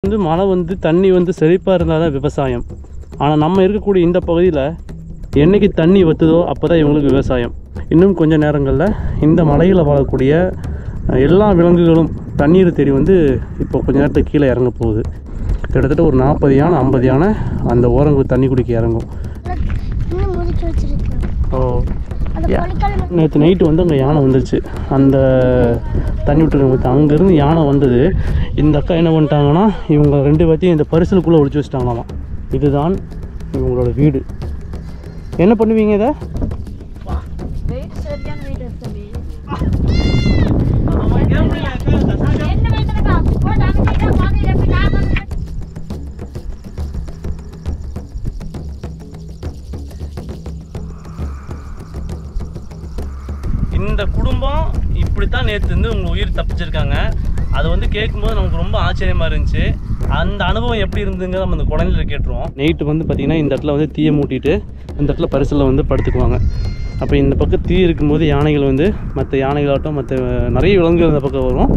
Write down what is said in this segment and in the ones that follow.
வந்து மழை வந்து தண்ணி வந்து செழிப்பாக இருந்தால் தான் விவசாயம். ஆனால் நம்ம இருக்கக்கூடிய இந்த பகுதியில் என்றைக்கு தண்ணி வற்றுதோ அப்போ தான் இவங்களுக்கு விவசாயம். இன்னும் கொஞ்சம் நேரங்களில் இந்த மலையில் வாழக்கூடிய எல்லா விலங்குகளும் தண்ணீர் தேடி வந்து இப்போ கொஞ்சம் நேரத்துக்கு கீழே இறங்க போகுது. கிட்டத்தட்ட ஒரு 40 யானை 50 யானை அந்த ஓரங்களுக்கு தண்ணி குடிக்க இறங்கும். நேற்று நைட்டு வந்து அங்கே யானை வந்துருச்சு. அந்த தண்ணி விட்டுருக்க அங்கேருந்து யானை வந்தது. இந்த அக்கா என்ன பண்ணிட்டாங்கன்னா இவங்க 2 பேர்த்தையும் இந்த பரிசலுக்குள்ளே ஒழிச்சு வச்சிட்டாங்களாம். இதுதான் இவங்களோட வீடு. என்ன பண்ணுவீங்க இதை? இந்த குடும்பம் இப்படித்தான் நேற்று வந்து உங்கள் உயிர் தப்பிச்சிருக்காங்க. அதை வந்து கேட்கும்போது நமக்கு ரொம்ப ஆச்சரியமாக இருந்துச்சு. அந்த அனுபவம் எப்படி இருந்துங்க நம்ம அந்த குழந்தையில கேட்டுருவோம். நைட்டு வந்து பார்த்திங்கன்னா இந்த இடத்துல வந்து தீயை மூட்டிட்டு இந்த இடத்துல பரிசலில் வந்து படுத்துக்குவாங்க. அப்போ இந்த பக்கம் தீ இருக்கும்போது யானைகள் வந்து மற்ற யானைகளாகட்டும் மற்ற நிறைய விலங்குகள் இந்த பக்கம் வரும்.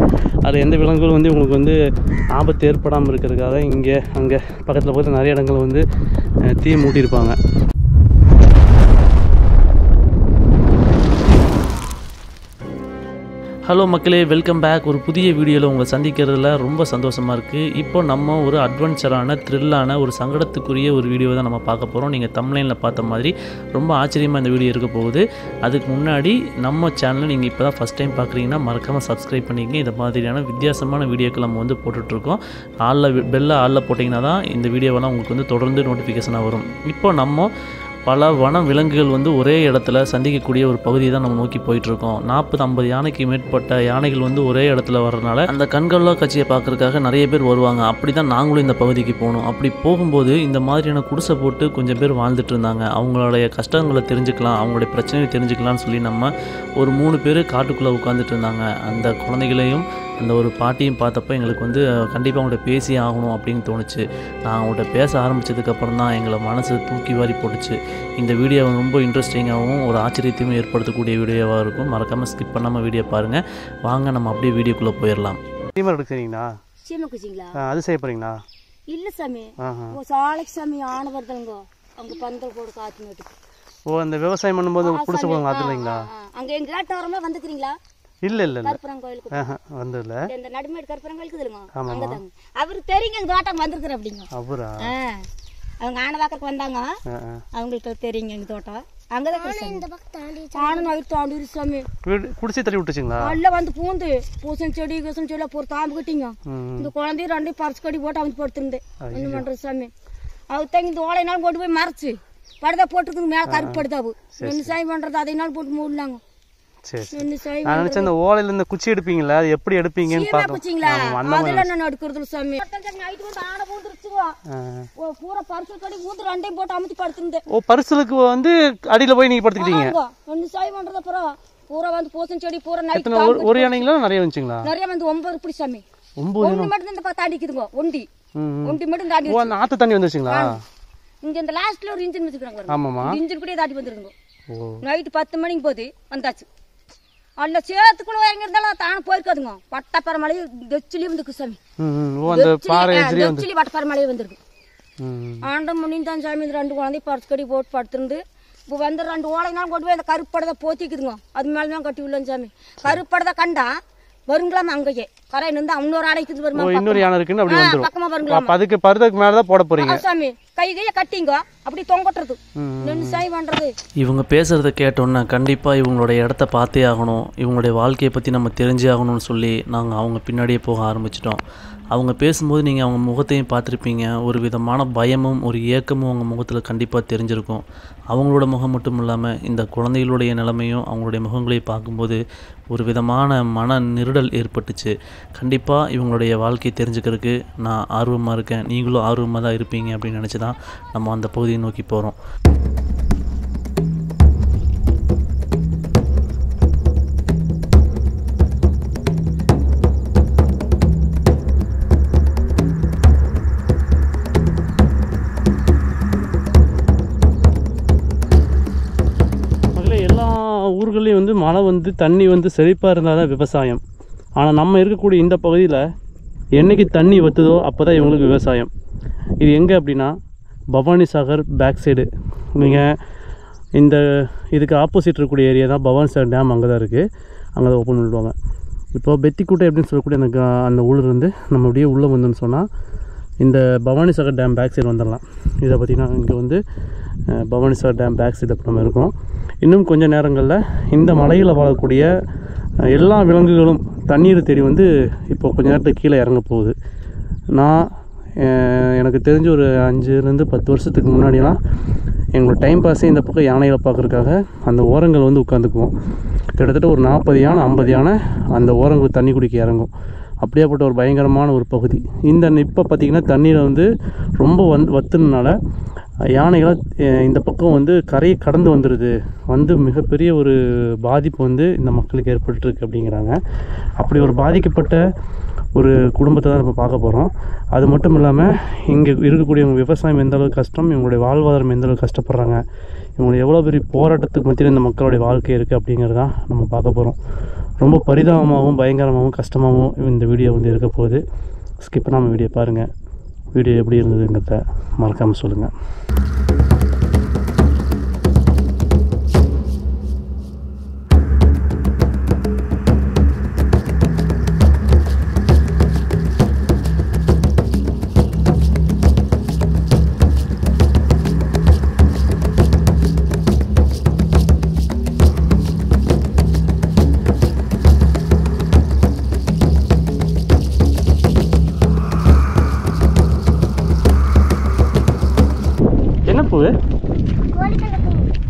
அது எந்த விலங்குகள் வந்து உங்களுக்கு வந்து ஆபத்து ஏற்படாமல் இருக்கிறதுக்காக இங்கே அங்கே பக்கத்தில் நிறைய இடங்கள் வந்து தீயை மூட்டியிருப்பாங்க. ஹலோ மக்களே, வெல்கம் பேக். ஒரு புதிய வீடியோவில் உங்களை சந்திக்கிறதுல ரொம்ப சந்தோஷமாக இருக்குது. இப்போ நம்ம ஒரு அட்வென்ச்சரான த்ரில்லான ஒரு சங்கடத்துக்குரிய ஒரு வீடியோ தான் நம்ம பார்க்க போகிறோம். நீங்கள் தம்ப்நெயிலில் பார்த்த மாதிரி ரொம்ப ஆச்சரியமாக இந்த வீடியோ இருக்க போகுது. அதுக்கு முன்னாடி நம்ம சேனலை நீங்கள் இப்போ தான் ஃபஸ்ட் டைம் பார்க்குறீங்கன்னா மறக்காமல் சப்ஸ்கிரைப் பண்ணிக்கங்க. இந்த மாதிரியான வித்தியாசமான வீடியோக்கள் நம்ம வந்து போட்டுட்ருக்கோம். பெல்லில் போட்டிங்கன்னா தான் இந்த வீடியோவெல்லாம் உங்களுக்கு வந்து தொடர்ந்து நோட்டிஃபிகேஷனாக வரும். இப்போ நம்ம பல வன விலங்குகள் வந்து ஒரே இடத்துல சந்திக்கக்கூடிய ஒரு பகுதியை தான் நம்ம நோக்கி போயிட்டுருக்கோம். 40-50 யானைக்கு மேற்பட்ட யானைகள் வந்து ஒரே இடத்துல வர்றதுனால அந்த கண்கொள்ளா காட்சியை பார்க்குறதுக்காக நிறைய பேர் வருவாங்க. அப்படி தான் நாங்களும் இந்த பகுதிக்கு போகணும். அப்படி போகும்போது இந்த மாதிரியான குடிசை போட்டு கொஞ்சம் பேர் வாழ்ந்துட்டு இருந்தாங்க. அவங்களுடைய கஷ்டங்களை தெரிஞ்சுக்கலாம், அவங்களுடைய பிரச்சனையை தெரிஞ்சுக்கலாம்னு சொல்லி நம்ம ஒரு 3 பேர் காட்டுக்குள்ளே உட்காந்துட்டு இருந்தாங்க. அந்த குழந்தைகளையும் அந்த ஒரு பாட்டியும் பார்த்தப்போ எங்களுக்கு வந்து கண்டிப்பாக அவங்கள்ட்ட பேசி ஆகணும் அப்படின்னு தோணுச்சு. நான் அவங்கள்ட்ட பேச ஆரம்பித்ததுக்கப்புறம் தான் எங்களை மனசு தூக்கி வாரி போட்டுச்சு. இந்த வீடியோ ரொம்ப இன்ட்ரெஸ்டிங்காகவும் ஒரு ஆச்சரியத்தையும் ஏற்படுத்தக்கூடிய வீடியோவாக இருக்கும். மறக்காமல் ஸ்கிப் பண்ணாமல் வீடியோ பாருங்கள். வாங்க நம்ம அப்படியே வீடியோக்குள்ளே போயிடலாம். சீமர் எடுக்கிறீங்களா? சீமை குச்சிங்களா? அது செய்ய போகிறீங்களா? இல்லை சாமி, சாலைக்கு சாமி ஆணை வருதுங்க. அங்கே பந்தல் போடு காற்று நட்டுக்கு. ஓ, அந்த விவசாயம் பண்ணும்போது குடிசை போடுங்க அது இல்லைங்களா? அங்கே எங்கள் கேட்ட வரமா வந்துக்கிறீங்களா? இல்ல இல்ல கருப்பரம் கோயிலுக்கு வந்ததுல இந்த நடுமேடு கருப்பரம் கோயிலுக்கு இல்லங்க அங்கதாங்க. அவருக்கு தெரியுங்க எங்க தோட்டம் வந்திருக்குற அப்படிங்க. அவரா? அவங்க ஆனை வாக்கறக்கு வந்தாங்க. அவங்களுக்கு தெரியுங்க எங்க தோட்டம் அங்கதான். இந்த பக்கம் தாண்டி ஆனை நைட் தாண்டி சாமி குடிசை தள்ளி விட்டுச்சுங்களா? அல்ல வந்து பூந்து பூசன் செடி கசன் செடி போற தாம்பு கட்டிங்க. இந்த குழந்தைய 2 பறிச்சு கடி போட்டு அவங்க படுத்திருந்தேன். என்ன பண்றது சாமி? அவ தங்கி இந்த ஓலைனாலும் கொண்டு போய் மறைச்சு படுதா போட்டுருக்கு. மேல கருப்பு படுதாவு என்ன சாமி பண்றது? அதை நாள் போட்டு மூடலாங்க. நான் நினைச்சேன் இந்த ஓலையில இந்த குச்சி எடுப்பீங்களா, அது எப்படி எடுப்பீங்கன்னு பாத்தீங்களா? அதெல்லாம் நான் எடுக்கிறது சாமி. நைட்டு வந்து ஆனை பூந்துருச்சுங்க. பூரா பரிசல் கடி ஊந்து 2 போட்டு அமுத்தி படுத்திருந்தேன். ஓ, பரிசலுக்கு வந்து அடியில போய் நீங்க படுத்துக்கிட்டீங்க. என்ன சாமி பண்றது? அப்புறம் பூரா வந்து பூசன் செடி பூரா நைட் ஒரு யானைங்களா நிறைய வந்துச்சுங்களா? நிறைய வந்து 9 இப்படி சாமி. 9 மட்டும் இந்த பக்கம் தாண்டிக்குதுங்க. ஒண்டி மட்டும் தாண்டி. ஓ, அந்த ஆத்து தண்ணி வந்துச்சுங்களா? இங்க இந்த லாஸ்ட்ல ஒரு இன்ஜின் வச்சிருக்காங்க. ஆமாமா, இன்ஜின் கூட தாண்டி வந்துருங்க. நைட் 10 மணிக்கு போது வந்தாச்சு. அல்ல சேத்துக்குள்ள இறங்கி இருந்தாலும் தானே போயிருக்காதுங்க. பட்டப்பற மலையை தெச்சிலி வந்துருக்கு சாமி. தெச்சிலி பட்டப்பற மலையை வந்துருக்கு. ஆண்டம் முன்னிந்தான் சாமி. இந்த 2 குழந்தை பறிச்சு கடி போட்டு படுத்துருந்து இப்போ வந்து 2 ஓலைனாலும் கொண்டு போய் அந்த கருப்படதை போத்திக்குதுங்க. அது மேலதான் கட்டி உள்ளேன் சாமி. கருப்படதை கண்டா வருங்களாம் அங்கேயே கரை நின்று இன்னொரு ஆணைக்கு வருமா? இன்னொரு யானை இருக்குன்னு அப்படி வந்துரும். பக்கமா வருங்களாம். அதுக்கு பருதுக்கு மேல தான் போட போறீங்க சாமி. கையை கட்டிங்க அப்படி தொங்கட்டுறது. என்ன சாய் பண்றது? இவங்க பேசுறத கேட்டோன்னா கண்டிப்பா இவங்களுடைய இடத்த பார்த்தே ஆகணும், இவங்களுடைய வாழ்க்கையை பத்தி நம்ம தெரிஞ்சே ஆகணும்னு சொல்லி நாங்கள் அவங்க பின்னாடியே போக ஆரம்பிச்சிட்டோம். அவங்க பேசும்போது நீங்கள் அவங்க முகத்தையும் பார்த்துருப்பீங்க. ஒரு விதமான பயமும் ஒரு ஏக்கமும் அவங்க முகத்தில் கண்டிப்பாக தெரிஞ்சிருக்கும். அவங்களோட முகம் மட்டும் இல்லாமல் இந்த குழந்தைகளுடைய நிலைமையும் அவங்களுடைய முகங்களையும் பார்க்கும்போது ஒரு விதமான மன நெருடல் ஏற்பட்டுச்சு. கண்டிப்பாக இவங்களுடைய வாழ்க்கையை தெரிஞ்சுக்கிறதுக்கு நான் ஆர்வமாக இருக்கேன். நீங்களும் ஆர்வமாக தான் இருப்பீங்க அப்படின்னு நினச்சி தான் நம்ம அந்த பகுதியை நோக்கி போகிறோம். ஊர்கள்லேயும் வந்து மழை வந்து தண்ணி வந்து செழிப்பாக இருந்தால் தான் விவசாயம். ஆனால் நம்ம இருக்கக்கூடிய இந்த பகுதியில் என்றைக்கு தண்ணி வற்றுதோ அப்போ தான் இவங்களுக்கு விவசாயம். இது எங்கே அப்படின்னா பவானி சாகர் பேக் சைடு. நீங்கள் இந்த இதுக்கு ஆப்போசிட் இருக்கக்கூடிய ஏரியா தான் பவானி சாகர் டேம். அங்கே தான் இருக்குது, அங்கே தான் ஓப்பன் பண்ணிடுவாங்க. இப்போது பெத்திக்குட்டை எப்படின்னு சொல்லக்கூடிய அந்த ஊர்லேருந்து நம்ம அப்படியே உள்ளே வந்தோன்னு சொன்னால் இந்த Bhavani Sagar dam back side வந்துடலாம். இதை பார்த்திங்கன்னா இங்கே வந்து Bhavani Sagar dam back side அப்போ நம்ம இருக்கோம். இன்னும் கொஞ்சம் நேரங்களில் இந்த மலையில் வாழக்கூடிய எல்லா விலங்குகளும் தண்ணீர் தேடி வந்து இப்போ கொஞ்சம் நேரத்துக்கு கீழே இறங்க போகுது. நான் எனக்கு தெரிஞ்சு ஒரு 5-10 வருஷத்துக்கு முன்னாடிலாம் எங்களோட டைம் பாஸே இந்த பக்கம் யானைகளை பார்க்குறதுக்காக அந்த ஓரங்கள் வந்து உட்காந்துக்குவோம். கிட்டத்தட்ட ஒரு 40 யானை 50 யானை அந்த ஓரங்களுக்கு தண்ணி குடிக்க இறங்கும். அப்படியேப்பட்ட ஒரு பயங்கரமான ஒரு பகுதி. இப்போ பார்த்திங்கன்னா தண்ணீரை வந்து ரொம்ப வத்துனால யானைகளாக இந்த பக்கம் வந்து கரையை கடந்து வந்துடுது. வந்து மிகப்பெரிய ஒரு பாதிப்பு வந்து இந்த மக்களுக்கு ஏற்பட்டுருக்கு அப்படிங்கிறாங்க. அப்படி ஒரு பாதிக்கப்பட்ட ஒரு குடும்பத்தை தான் நம்ம பார்க்க போகிறோம். அது மட்டும் இல்லாமல் இங்கே இருக்கக்கூடியவங்க விவசாயம் எந்த அளவுக்கு கஷ்டம், இவங்களுடைய வாழ்வாதாரம் எந்த அளவுக்கு கஷ்டப்படுறாங்க, இவங்களுக்கு எவ்வளோ பெரிய போராட்டத்துக்கு மத்தியில் இந்த மக்களுடைய வாழ்க்கை இருக்குது அப்படிங்கிறது தான் நம்ம பார்க்க போகிறோம். ரொம்ப பரிதாபமாகவும் பயங்கரமாகவும் கஷ்டமாகவும் இந்த வீடியோ வந்து இருக்க போகுது. ஸ்கிப் பண்ணாமல் வீடியோ பாருங்கள். வீடியோ எப்படி இருந்ததுங்கிறத மறக்காமல் சொல்லுங்கள்.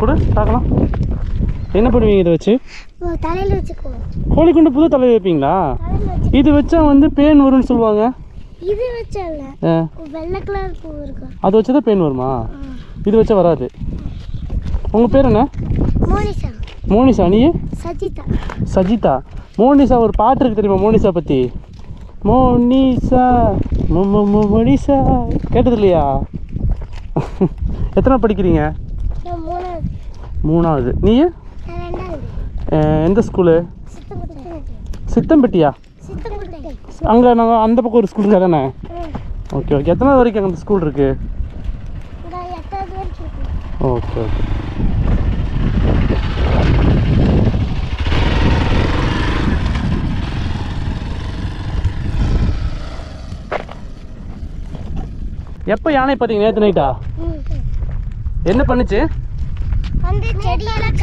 கூட பார்க்கலாம். என்ன பண்ணுவீங்க இதை வச்சு? தலையில் வச்சுக்குவோம். கோழி கொண்டு புது தலையில் வைப்பீங்களா? இது வச்சா வந்து பேன் வரும்னு சொல்லுவாங்க. இது வச்சா வெள்ளை கலர் பூ இருக்கு, அது வச்சா தான் பேன் வருமா? இது வச்சா வராது. உங்கள் பேர் என்ன? மோனிஷா. மோனிஷா. நீ? சஜிதா. சஜிதா. மோனிஷா ஒரு பாட்டு இருக்கு தெரியுமா மோனிஷா பற்றி? மோனிஷா மோனிஷா கேட்டது இல்லையா? எத்தனை படிக்கிறீங்க? 3வது. நீ எந்த ஸ்கூலு? சித்தம்பட்டியா? அங்கே நாங்கள் அந்த பக்கம் ஒரு ஸ்கூல் இருக்கா தானே? Okay okay. எத்தனாவது வரைக்கும் அந்த ஸ்கூல் இருக்குது? Okay okay. எப்போ யானை பார்த்தீங்க? நேற்று நைட்டா? என்ன பண்ணுச்சு? அந்த செடியெல்லாம்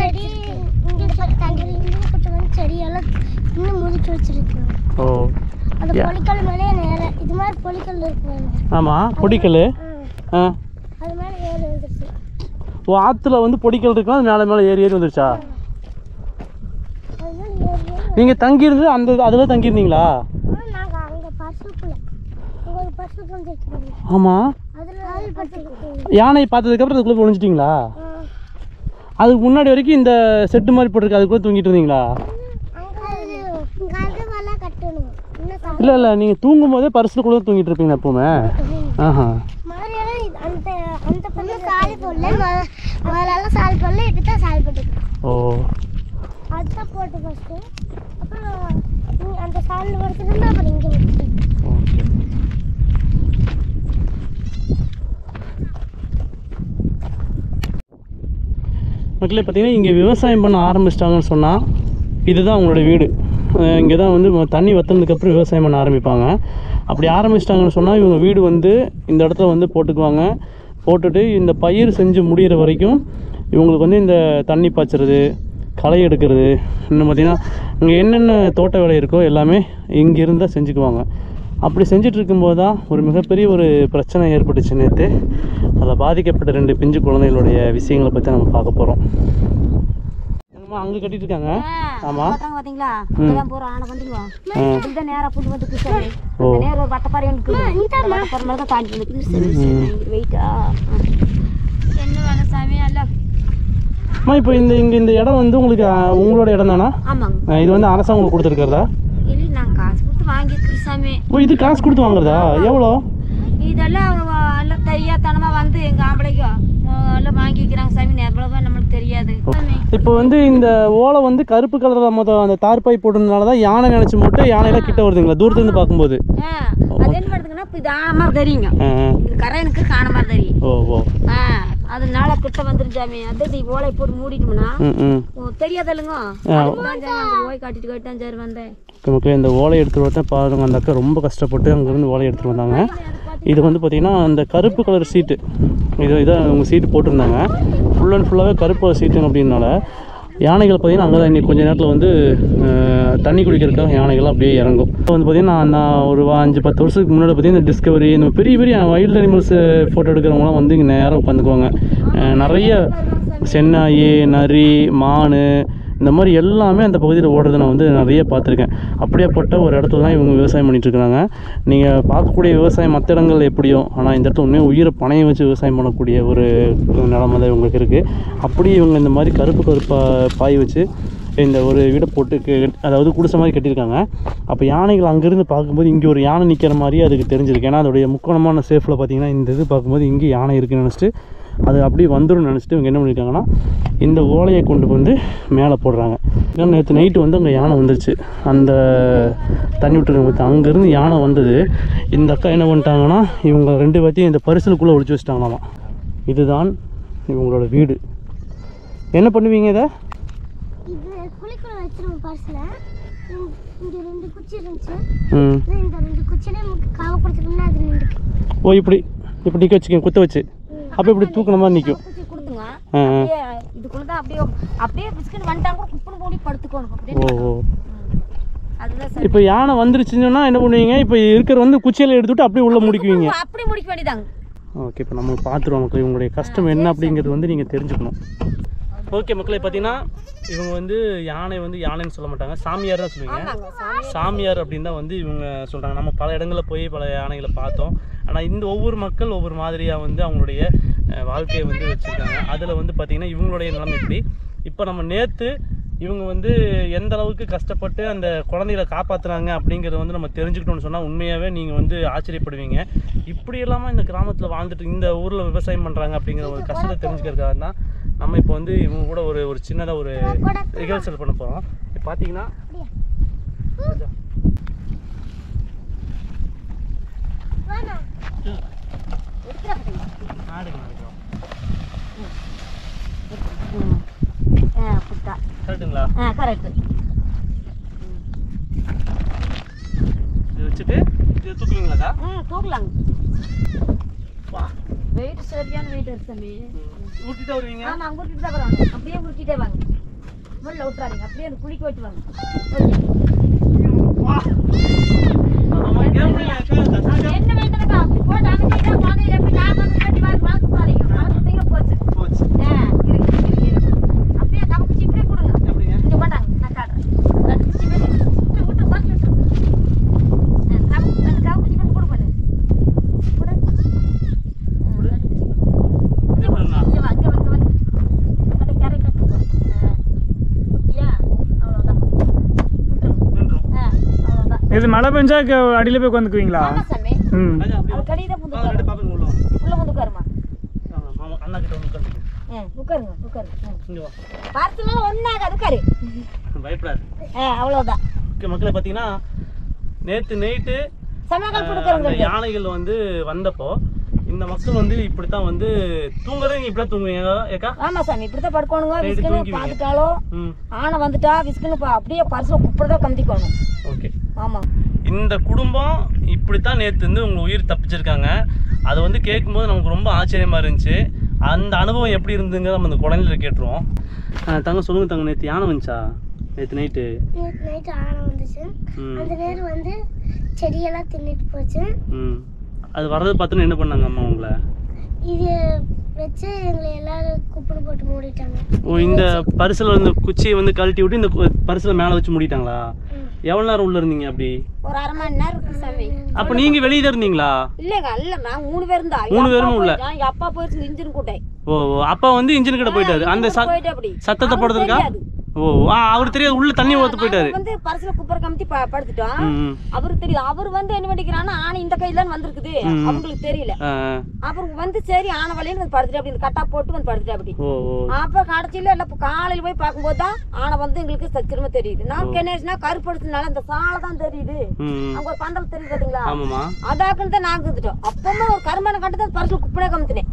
செடியெல்லாம் இன்னும் முறிச்சு வச்சிருக்கு. ஓ, அந்த பொலிக்கல் மேலே நேர இது மாதிரி பொலிக்கல் இருக்கு. ஆமாம், பொடிக்கல். அது மேலே ஏறி வந்துருச்சு. ஓ, ஆற்றுல வந்து பொடிக்கல் இருக்கா, அது மேலே மேலே ஏறி வந்துருச்சா? நீங்கள் தங்கியிருந்து அந்த அதில் தங்கியிருந்தீங்களா? நாங்கள் அங்கே பர்சுக்குள்ள ஒரு பர்சுக்கு வந்துருச்சு. ஆமாம். யானை பார்த்ததுக்கப்புறம் அதுக்குள்ளே ஒழிஞ்சிட்டிங்களா? அதுக்கு முன்னாடி வரைக்கும் இந்த செட்டு மாதிரி போட்டிருக்கு, அதுக்குள்ளே தூங்கிட்டு இருந்தீங்களா? இல்லை இல்லை, நீங்கள் தூங்கும் போதே பர்சுக்குள்ளே தூங்கிட்டு இருப்பீங்க எப்பவுமே? ஆஹா. ஓ, அதுதான் போட்டு ஃபஸ்ட்டு. அப்புறம் அந்த சாலில் வச்சுருந்தா அப்புறம் இங்கே வச்சுட்டு. ஓகே. மக்களே பார்த்தீங்கன்னா இங்கே விவசாயம் பண்ண ஆரம்பிச்சிட்டாங்கன்னு சொன்னால் இதுதான் அவங்களோட வீடு. இங்கே தான் வந்து தண்ணி வற்றினதுக்கப்புறம் விவசாயம் பண்ண ஆரம்பிப்பாங்க. அப்படி ஆரம்பிச்சிட்டாங்கன்னு சொன்னால் இவங்க வீடு வந்து இந்த இடத்துல வந்து போட்டுக்குவாங்க. போட்டுட்டு இந்த பயிர் செஞ்சு முடிகிற வரைக்கும் இவங்களுக்கு வந்து இந்த தண்ணி பாய்ச்சறது, களை எடுக்கிறது, இன்னும் பார்த்திங்கன்னா இங்கே என்னென்ன தோட்ட வேலை இருக்கோ எல்லாமே இங்கே இருந்தால் செஞ்சுக்குவாங்க. அப்படி செஞ்சுட்டு இருக்கும்போது தான் ஒரு மிகப்பெரிய ஒரு பிரச்சனை ஏற்பட்டுச்சு நேற்று. அதில் பாதிக்கப்பட்ட 2 பிஞ்சு குழந்தைகளுடைய விஷயங்களை பற்றி நம்ம பார்க்க போகிறோம். அங்கே கட்டிட்டு இருக்காங்க. ஆமாம், பார்த்தீங்களா? இதெல்லாம் போகிற ஆனை வந்துடுவோம். இதுதான் நேராக புது வந்து கிருஷ்ணன் நேரம் ஒரு வட்டப்பாறை வட்டப்பாறை மாதிரி தான் தாண்டி வந்து கிருஷ்ணன் வெயிட்டா என்ன வேலை சாமி அல்ல. அம்மா, இப்போ இந்த இடம் வந்து உங்களுக்கு உங்களோட இடம் தானா? ஆமாங்க. இது வந்து அரசாங்கம் கொடுத்துருக்கிறதா? இல்லை, நாங்கள் காசு கொடுத்து வாங்கியிருக்கிறோம் சாமி. ஓ, இது காசு கொடுத்து வாங்குறதா? எவ்வளோ? இதெல்லாம் எல்லாம் தெரியாதனமா வந்து எங்க ஆம்பளைக்கும் எல்லாம் வாங்கிக்கிறாங்க சாமி. எவ்வளவோ நம்மளுக்கு தெரியாது. இப்போ வந்து இந்த ஓலை வந்து கருப்பு கலரில் மொத்தம் அந்த தார்பாய் போட்டதுனால தான் யானை நினச்சி மட்டும் யானையெல்லாம் கிட்ட வருதுங்களா தூரத்துலேருந்து பார்க்கும்போது? அது என்ன பண்ணுதுங்கன்னா இப்போ இது ஆன மாதிரி தெரியுங்க. இது கரையனுக்கு காண மாதிரி தெரியும். ஓ அதனால கிட்ட வந்துரும் சாமி. அது ஓலை போட்டு மூடிட்டோம்னா தெரியாதல்லுங்க. ஓய் காட்டிட்டு தான் சரி வந்தேன். மக்களே இந்த ஓலை எடுத்துகிட்டு வரதான் பாருங்க. அந்த அக்கா ரொம்ப கஷ்டப்பட்டு அங்கேருந்து ஓலை எடுத்துகிட்டு வந்தாங்க. இது வந்து பார்த்திங்கன்னா அந்த கருப்பு கலர் சீட்டு இதான் அவங்க சீட்டு போட்டிருந்தாங்க. ஃபுல் அண்ட் ஃபுல்லாகவே கருப்பு கலர் சீட்டு அப்படின்னால யானைகள் பார்த்திங்கன்னா அங்கே தான் இன்னைக்கு கொஞ்சம் நேரத்தில் வந்து தண்ணி குடிக்கிறதுக்காக யானைகள் அப்படியே இறங்கும். இப்போ வந்து பார்த்திங்கன்னா நான் ஒரு 5-10 வருஷத்துக்கு முன்னாடி பார்த்திங்கன்னா இந்த டிஸ்கவரி இந்த பெரிய பெரிய வைல்டு அனிமல்ஸ் ஃபோட்டோ எடுக்கிறவங்களாம் வந்து இங்கே நேராக உட்காந்துக்குவாங்க. நிறைய சென்னாய், நரி, மான் இந்த மாதிரி எல்லாமே அந்த பகுதியில் ஓடுறதை நான் வந்து நிறைய பார்த்துருக்கேன். அப்படியேப்பட்ட ஒரு இடத்துல தான் இவங்க விவசாயம் பண்ணிகிட்ருக்குறாங்க. நீங்கள் பார்க்கக்கூடிய விவசாயம் மற்ற இடங்கள் எப்படியோ, ஆனால் இந்த இடத்துல உண்மையாக உயிரை பணையம் வச்சு விவசாயம் பண்ணக்கூடிய ஒரு நிலமை தான் இவங்களுக்கு இருக்குது. அப்படியே இவங்க இந்த மாதிரி கருப்பு பாய் வச்சு இந்த ஒரு வீடை போட்டு அதாவது குடிசை மாதிரி கட்டியிருக்காங்க. அப்போ யானைகள் அங்கேருந்து பார்க்கும்போது இங்கே ஒரு யானை நிற்கிற மாதிரி அதுக்கு தெரிஞ்சிருக்கு. ஏன்னா அதோடைய முக்கோணமான சேஃபில் பார்த்திங்கன்னா இந்த இது பார்க்கும்போது இங்கே யானை இருக்குன்னு நினச்சிட்டு அது அப்படியே வந்துடும் நினச்சிட்டு இவங்க என்ன பண்ணியிருக்காங்கன்னா இந்த ஓலையை கொண்டு வந்து மேலே போடுறாங்க. ஏன்னா நேற்று நைட்டு வந்து அங்கே யானை வந்துருச்சு. அந்த தண்ணி விட்டுருக்க அங்கேருந்து யானை வந்தது. இந்த அக்கா என்ன பண்ணிட்டாங்கன்னா இவங்க 2 பேர்த்தையும் இந்த பரிசலுக்குள்ளே ஒழிச்சு வச்சிட்டாங்களாம். இதுதான் இவங்களோட வீடு. என்ன பண்ணுவீங்க இதை? ஓ இப்படி நிற்க வச்சுக்கோங்க, குத்த வச்சு அப்போ இப்படி தூக்குன மாதிரி நிற்கும். ஓ இப்போ யானை வந்துருச்சுன்னா என்ன பண்ணுவீங்க? இப்போ இருக்கிற வந்து குச்சியில் எடுத்துட்டு அப்படியே உள்ள முடிக்குவீங்க. அப்படி முடிக்க வேண்டியதாங்க. ஓகே, இப்போ நம்ம பார்த்துருவோம் மக்கள் இவங்களுடைய கஷ்டம் என்ன அப்படிங்கிறது வந்து நீங்கள் தெரிஞ்சுக்கணும். ஓகே மக்களே, பார்த்தீங்கன்னா இவங்க வந்து யானைன்னு சொல்ல மாட்டாங்க, சாமியார் தான் சொல்லுவீங்க. சாமியார் அப்படின்னு தான் வந்து இவங்க சொல்கிறாங்க. நம்ம பல இடங்களில் போய் பல யானைகளை பார்த்தோம். ஆனால் இந்த ஒவ்வொரு மக்கள் ஒவ்வொரு மாதிரியாக வந்து அவங்களுடைய வாழ்க்கையை வந்து வச்சுருக்காங்க. அதில் வந்து பார்த்திங்கன்னா இவங்களுடைய நிலைமை எப்படி இப்போ நம்ம நேற்று இவங்க வந்து எந்த அளவுக்கு கஷ்டப்பட்டு அந்த குழந்தைகளை காப்பாற்றுறாங்க அப்படிங்கிறத வந்து நம்ம தெரிஞ்சுக்கிட்டோம்னு சொன்னால் உண்மையாகவே நீங்கள் வந்து ஆச்சரியப்படுவீங்க. இப்படி இல்லாமல் இந்த கிராமத்தில் வாழ்ந்துட்டு இந்த ஊரில் விவசாயம் பண்ணுறாங்க அப்படிங்கிற ஒரு கஷ்டத்தை தெரிஞ்சுக்கிறதுக்காக தான் நம்ம இப்போ வந்து இவங்க கூட ஒரு சின்னதாக ஒரு ரிஹர்சல் பண்ண போகிறோம். இப்போ பார்த்தீங்கன்னா கரெக்டுங்களா? கரெக்ட். இது வச்சுட்டு இது தூக்குவீங்களா? தூக்கலாங்க. வெயிட் சரியான வெயிட் இருக்கு. ஊட்டிட்டு வருவீங்க? ஆமா, அங்க ஊட்டிட்டு தான் வராங்க. அப்படியே ஊட்டிட்டே வாங்க. முள்ள விட்டுறாதீங்க. அப்படியே அந்த குளிக்க விட்டு வாங்க. என்ன வேண்டாம் அப்படி போட்டு அங்கேயே வாங்க. எப்படி நான் வந்து கட்டி வாங்க பாருங்க. அவங்க போச்சு போச்சு. அப்படியே நமக்கு சிப்பே கொடுங்க. இங்க போட்டாங்க. நான் காட்டுறேன். விட்டு பாத்து விட்டு. அந்த காவுக்கு சிப்பே கொடு பண்ணு. இது மழை பெஞ்சா அடியில போய் உட்காந்துக்குவீங்களா? மக்களை பார்த்தீங்கன்னா நேற்று நைட்டு யானைகள் வந்து வந்தப்போ இந்த மக்கள் வந்து இப்படித்தான் வந்து தூங்குறதுங்க. இப்படிதான் தூங்குவீங்க ஏக்கா? ஆமா சாமி, இப்படித்தான் படுக்கணுங்க. விஸ்கனு பாத்துட்டாலோ ஆனை வந்துட்டா விஸ்கனு அப்படியே பரிசு குப்பதான் கம்பிக்கணும். ஓகே, ஆமா. இந்த குடும்பம் இப்படித்தான் நேற்று வந்து உங்க உயிர் தப்பிச்சிருக்காங்க. அதை வந்து கேட்கும்போது நமக்கு ரொம்ப ஆச்சரியமா இருந்துச்சு. அந்த அனுபவம் எப்படி இருந்துங்க நம்ம அந்த குழந்தைல கேட்டுருவோம். தங்க சொல்லுங்க தங்க, நேற்று யானை வந்துச்சா? நேற்று நைட்டு ஆனை வந்துச்சு. அந்த நேரம் வந்து செடியெல்லாம் தின்னுட்டு போச்சு. அது வர்றது பார்த்துன்னு என்ன பண்ணாங்க அம்மா உங்களை? இது வச்சு எங்களை எல்லாரும் குப்பனை போட்டு மூடிட்டாங்க. ஓ, இந்த பரிசில் வந்து குச்சியை வந்து கழட்டி விட்டு இந்த பரிசில் மேலே வச்சு மூடிட்டாங்களா? எவ்வளோ நேரம் உள்ள இருந்தீங்க? அப்படி ஒரு அரை மணி நேரம் இருக்கு சாமி. அப்போ நீங்கள் வெளியே தான் இருந்தீங்களா? இல்லைங்க, இல்லை, நான் 3 பேர் இருந்தா. 3 பேரும் உள்ள. எங்கள் அப்பா போயிட்டு இன்ஜின் கூட்டை. ஓ, அப்பா வந்து இன்ஜின் கிட்ட போயிட்டாரு. அந்த சத்தத்தை போடுறதுக்கா? ஓ அவருக்கு தெரியாது உள்ள தண்ணி ஊத்து போயிட்டாரு. வந்து பரிசுல குப்பரை கமிட்டி படுத்துட்டோம். அவருக்கு தெரியுது. அவர் வந்து என்ன பண்ணிக்கிறான்னா ஆனை இந்த கையில வந்திருக்குது அவங்களுக்கு தெரியல. அப்புறம் வந்து சரி ஆனை வலையில வந்து படுத்துட்டு அப்படி இந்த கட்டா போட்டு வந்து படுத்துட்டு அப்படி. அப்புறம் கடைசியில எல்லாம் காலையில போய் பார்க்கும்போது தான் ஆனை வந்து எங்களுக்கு சத்திரமா தெரியுது. நான் என்ன கருப்படுத்தினால இந்த சாலை தான் தெரியுது. அங்க ஒரு பந்தல் தெரியுது பாத்தீங்களா, அதாக்குன்னு தான் நாங்க இருந்துட்டோம். அப்பமா ஒரு கருமான கட்டத்தை பரிசுல குப்பரை கமித்தினேன்.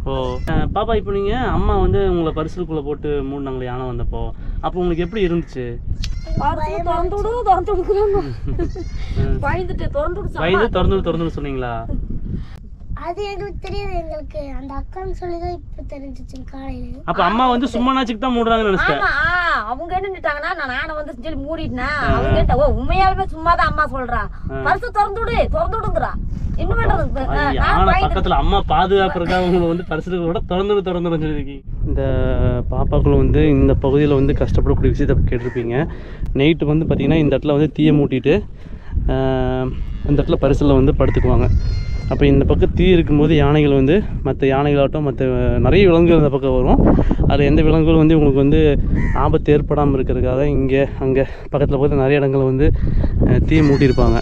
பாப்பா இப்போ நீங்க அம்மா வந்து உங்களை பரிசுக்குள்ள போட்டு மூடினாங்களே யானை வந்தப்போ, அப்போ உங்களுக்கு எப்படி இருந்துச்சு? திறந்து சொன்னீங்களா? அது எங்களுக்கு தெரியாது. எங்களுக்கு அந்த அக்கான்னு சொல்லிதான் இப்ப தெரிஞ்சிச்சு காலையில. அப்ப அம்மா வந்து சும்மா நாச்சுக்கு தான் மூடுறாங்கன்னு நினைச்சேன். அவங்க என்ன நிட்டாங்கன்னா நான் நானை வந்து சொல்லி மூடிட்டேன். அவங்க கேட்ட ஓ உண்மையாலுமே சும்மா தான் அம்மா சொல்றா பரிசு திறந்து விடுங்கிறா. என்ன பண்றது பக்கத்துல அம்மா பாதுகாப்புறதுக்காக உங்களை வந்து பரிசுக்கு கூட திறந்து சொல்லிருக்கீங்க. இந்த பாப்பாக்கள் வந்து இந்த பகுதியில் வந்து கஷ்டப்படக்கூடிய விஷயத்தை கேட்டிருப்பீங்க. நைட்டு வந்து பார்த்தீங்கன்னா இந்த இடத்துல வந்து தீயை மூட்டிட்டு இந்த இடத்துல பரிசில் வந்து படுத்துக்குவாங்க. அப்போ இந்த பக்கம் தீ இருக்கும்போது யானைகள் வந்து மற்ற யானைகளாகட்டும் மற்ற நிறைய விலங்குகள் இந்த பக்கம் வரும். அது எந்த விலங்குகளும் வந்து உங்களுக்கு வந்து ஆபத்து ஏற்படாமல் இருக்கிறதுக்காக இங்கே அங்கே பக்கத்தில் பார்த்து நிறைய இடங்கள் வந்து தீ மூட்டியிருப்பாங்க.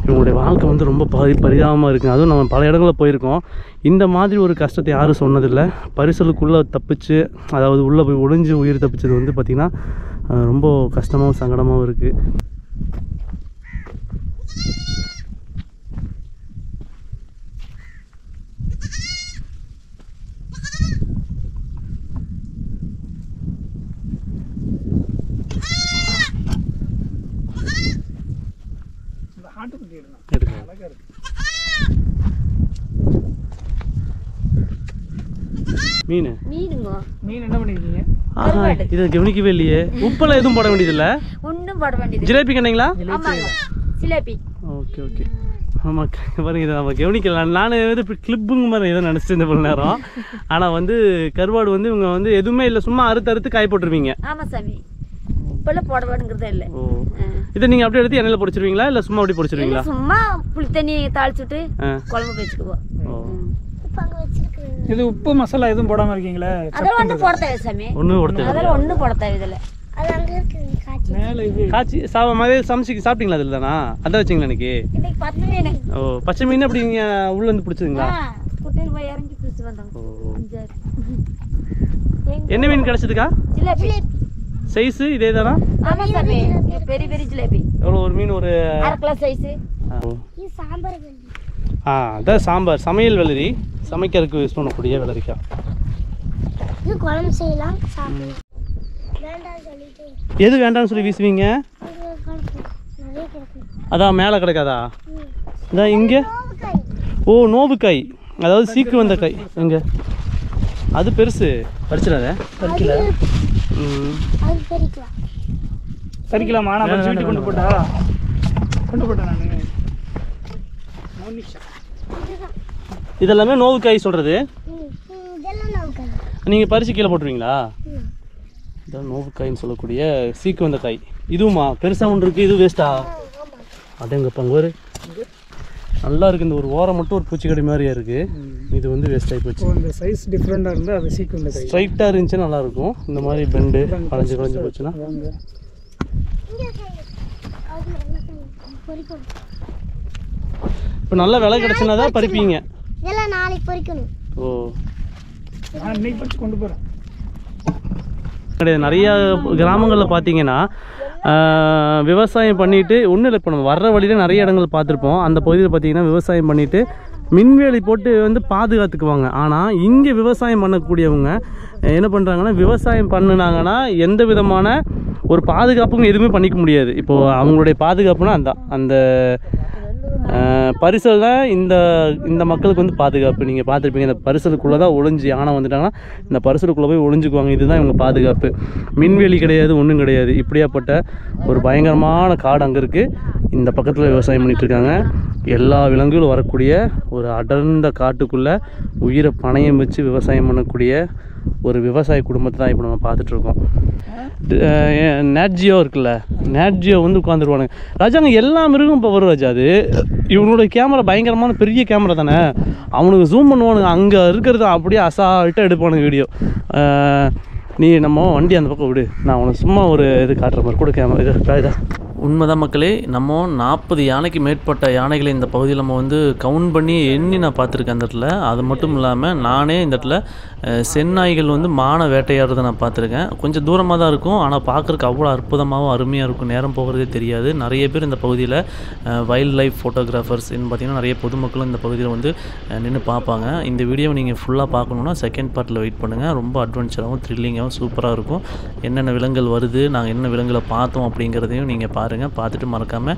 இவங்களுடைய வாழ்க்கை வந்து ரொம்ப பரிதாபமாக இருக்குது. அதுவும் நம்ம பல இடங்களில் போயிருக்கோம். இந்த மாதிரி ஒரு கஷ்டத்தை யாரும் சொன்னதில்லை. பரிசலுக்குள்ளே தப்பிச்சு அதாவது உள்ளே போய் ஒளிஞ்சு உயிர் தப்பிச்சது வந்து பார்த்திங்கன்னா ரொம்ப கஷ்டமாகவும் சங்கடமாகவும் இருக்குது. மீன் என்ன பண்ணிருக்கீங்க? இதை கவனிக்கவே இல்லையே. உப்பெல்லாம் எதுவும் போட வேண்டியதில்லை. ஒன்றும் போட வேண்டியது. ஜிலேபி கண்ணீங்களா? ஜிலேபி. Okay okay. ஆமாம் பாருங்க, இதை நம்ம கவனிக்கலாம். நான் வந்து இப்போ கிளிப்புங்க மாதிரி எதோ நினச்சிட்டு இந்த பல நேரம். ஆனால் வந்து கருவாடு வந்து இவங்க வந்து எதுவுமே இல்லை, சும்மா அறுத்து காய போட்டுருவீங்க. ஆமாம் சாமி, இப்பெல்லாம் போட வேணுங்கிறதே இல்லை. ஓ, இதை நீங்கள் அப்படியே எடுத்து எண்ணெயில் பொரிச்சிருவீங்களா இல்லை சும்மா அப்படி பொரிச்சிருவீங்களா? சும்மா புளி தண்ணி தாளிச்சுட்டு குழம்பு வச்சுக்குவோம். இது உப்பு மசாலா எதுவும் போடாம இருக்கீங்களா? அதெல்லாம் ஒன்றும் போட தேவை சாமி. அதெல்லாம் ஒன்றும் போட தேவை இதில். அது அங்க இருக்கு காய்ச்சி சமைச்சு சாப்பிட்டீங்களா? அதில் தானா அதான் வச்சிங்களா இன்னைக்கு? பச்சை மீன். ஓ, பச்சை மீன் அப்படி நீங்கள் உள்ள இருந்து பிடிச்சதுங்களா? குட்டையில் போய் இறங்கி பிடிச்சி வந்தாங்க. என்ன மீன் கிடைச்சதுக்கா? ஜிலேபி. சைஸு இதே தானா? ஆமாம் சாமி, பெரிய பெரிய ஜிலேபி. எவ்வளோ ஒரு மீன்? ஒரு 1/2 கிலோ சைஸு. இது சாம்பார் வெள்ளரி. அதான் சாம்பார் சமையல் வெள்ளரி, சமைக்கிறதுக்கு யூஸ் பண்ணக்கூடிய வெள்ளரிக்காய். இது குழம்பு செய்யலாம், சாப்பிடலாம். வேண்டாம் சொல்லிட்டு எது வேண்டாம்னு சொல்லி வீசுவீங்க? அதான் மேலே கிடைக்காதா? அதான் இங்கே. ஓ, நோவுக்காய், அதாவது சீக்கு வந்த காய். எங்கே அது பெருசு? பறிச்சிடாத. பறிக்கல. அது பறிக்கலாம். பறிக்கலாமா? நான் வீட்டுக்கு கொண்டு போட்டேன் நான். இதெல்லாமே நோவுக்காய் சொல்கிறது. இதெல்லாம் நோவுக்காய். நீங்கள் பறிச்சு கீழே போட்டுருவீங்களா? இதான் நோவுக்காயின்னு சொல்லக்கூடிய சீக்கு வந்த காய். இதுவுமா பெருசாக ஒன்று இருக்குது, இது வேஸ்ட்டா? அதேங்கப்பா அங்கே ஒரு நல்லா இருக்குது. இந்த ஒரு ஓரம் மட்டும் ஒரு பூச்சிக்கடி மாதிரியா இருக்குது. இது வந்து வேஸ்ட் ஆகி போச்சு. இந்த சைஸ் டிஃப்ரெண்டாக இருந்தால் அது சீக்கு வந்த காய். ஸ்ட்ரைட்டாக இருந்துச்சுன்னா நல்லாயிருக்கும். இந்த மாதிரி பெண்டு களைஞ்சு போச்சுன்னா இப்போ நல்ல விலை கிடச்சுன்னா தான் பறிப்பீங்க. இதெல்லாம் நாளைக்கு பறிக்கணும். ஓ, நான் இன்னைக்கு பறிச்சு கொண்டு போகிறேன். கிடையாது. நிறையா கிராமங்களில் பார்த்தீங்கன்னா விவசாயம் பண்ணிவிட்டு ஒன்றும் இல்லை. இப்போ நம்ம வர்ற வழியில் நிறைய இடங்கள் பார்த்துருப்போம். அந்த பகுதியில் பார்த்தீங்கன்னா விவசாயம் பண்ணிவிட்டு மின்வேலி போட்டு வந்து பாதுகாத்துக்குவாங்க. ஆனால் இங்கே விவசாயம் பண்ணக்கூடியவங்க என்ன பண்ணுறாங்கன்னா, விவசாயம் பண்ணினாங்கன்னா எந்த விதமான ஒரு பாதுகாப்பும் எதுவுமே பண்ணிக்க முடியாது. இப்போது அவங்களுடைய பாதுகாப்புனா அந்த பரிசல் தான் இந்த மக்களுக்கு வந்து பாதுகாப்பு. நீங்கள் பார்த்துருப்பீங்க, இந்த பரிசலுக்குள்ளே தான் ஒளிஞ்சு யானை வந்துட்டாங்கன்னா இந்த பரிசலுக்குள்ளே போய் ஒளிஞ்சுக்குவாங்க. இதுதான் இவங்க பாதுகாப்பு. மின்வெளி கிடையாது, ஒன்றும் கிடையாது. இப்படியாப்பட்ட ஒரு பயங்கரமான காடு அங்கே இருக்குது. இந்த பக்கத்தில் விவசாயம் பண்ணிகிட்ருக்காங்க. எல்லா விலங்குகளும் வரக்கூடிய ஒரு அடர்ந்த காட்டுக்குள்ளே உயிரை பணயம் வச்சு விவசாயம் பண்ணக்கூடிய ஒரு விவசாய குடும்பத்தை தான் இப்போ நம்ம பார்த்துட்ருக்கோம். நேட்ஜியோ இருக்குல்ல, நேட்ஜியோ வந்து உட்காந்துருவானுங்க. ராஜாங்க எல்லா மிருகம் இப்போ வரும் ராஜா. அது இவனோட கேமரா பயங்கரமான பெரிய கேமரா தானே, அவனுக்கு ஜூம் பண்ணுவானுங்க. அங்கே இருக்கிறது அப்படியே அசால்ட்டாக எடுப்பானுங்க வீடியோ. நீ நம்ம வண்டி அந்த பக்கம் விடு, நான் உனக்கு சும்மா ஒரு இது காட்டுற மாதிரி கொடுக்க இதா. உண்மைதான் மக்களே, நம்ம 40 யானைக்கு மேற்பட்ட யானைகளை இந்த பகுதியில் நம்ம வந்து கவுண்ட் பண்ணி எண்ணி நான் பார்த்துருக்கேன் அந்த இடத்துல. அது மட்டும் இல்லாமல் நானே இந்த இடத்துல செந்நாய்கள் வந்து மானை வேட்டையாடுறதை நான் பார்த்துருக்கேன். கொஞ்சம் தூரமாக தான் இருக்கும், ஆனால் பார்க்குறக்கு அவ்வளோ அற்புதமாகவும் அருமையாக இருக்கும். நேரம் போகிறதே தெரியாது. நிறைய பேர் இந்த பகுதியில் வைல்ட் லைஃப் ஃபோட்டோகிராஃபர்ஸ் பார்த்திங்கன்னா நிறைய பொதுமக்களும் இந்த பகுதியில் வந்து நின்று பார்ப்பாங்க. இந்த வீடியோவை நீங்கள் ஃபுல்லாக பார்க்கணுன்னா செகண்ட் பார்ட்டில் வெயிட் பண்ணுங்கள். ரொம்ப அட்வென்ச்சராகவும் த்ரில்லிங்காகவும் சூப்பராக இருக்கும். என்னென்ன விலங்குகள் வருது, நாங்கள் என்ன விலங்குகளை பார்த்தோம் அப்படிங்கிறதையும் நீங்கள் பார்த்துட்டு மறக்காமல்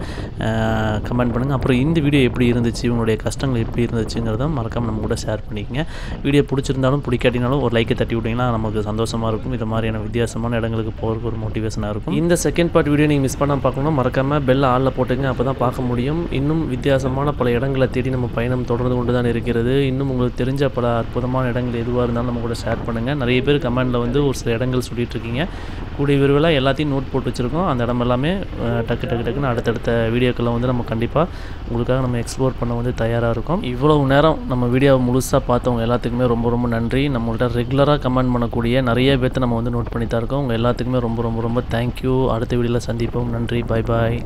கமெண்ட் பண்ணுங்கள். அப்புறம் இந்த வீடியோ எப்படி இருந்துச்சு, உங்களுடைய கஷ்டங்கள் எப்படி இருந்துச்சுங்கிறத மறக்காமல் நம்ம கூட ஷேர் பண்ணிக்கங்க. வீடியோ பிடிச்சிருந்தாலும் பிடிக்காட்டினாலும் ஒரு லைக்கை தட்டி விட்டிங்கன்னா நமக்கு சந்தோஷமாக இருக்கும். இது மாதிரியான வித்தியாசமான இடங்களுக்கு போகிறதுக்கு ஒரு மோட்டிவேஷனாக இருக்கும். இந்த செகண்ட் பார்ட் வீடியோ நீங்கள் மிஸ் பண்ணால் பார்க்கணும்னா மறக்காமல் பெல் ஆளில் போட்டுங்க, அப்போ தான் பார்க்க முடியும். இன்னும் வித்தியாசமான பல இடங்களை தேடி நம்ம பயணம் தொடர்ந்து கொண்டு தான் இருக்கிறது. இன்னும் உங்களுக்கு தெரிஞ்ச பல அற்புதமான இடங்கள் எதுவாக இருந்தாலும் நம்ம கூட ஷேர் பண்ணுங்கள். நிறைய பேர் கமெண்டில் வந்து ஒரு சில இடங்கள் சொல்லிட்டு இருக்கீங்க. கூடிய விரைவில் எல்லாத்தையும் நோட் போட்டு வச்சுருக்கோம். அந்த இடம் எல்லாமே டக்குன்னு அடுத்தடுத்த வீடியோக்களை வந்து நம்ம கண்டிப்பாக உங்களுக்காக நம்ம எக்ஸ்ப்ளோர் பண்ண வந்து தயாராக இருக்கும். இவ்வளவு நேரம் நம்ம வீடியோவை முழுசாக பார்த்தவங்க எல்லாத்துக்குமே ரொம்ப ரொம்ப நன்றி. நம்மள்கிட்ட ரெகுலராக கமெண்ட் பண்ணக்கூடிய நிறைய பேர்த்த நம்ம வந்து நோட் பண்ணி தான் இருக்கோம். உங்கள் எல்லாத்துக்குமே ரொம்ப ரொம்ப ரொம்ப தேங்க்யூ. அடுத்த வீடியோவில் சந்திப்போம். நன்றி. பாய் பாய்.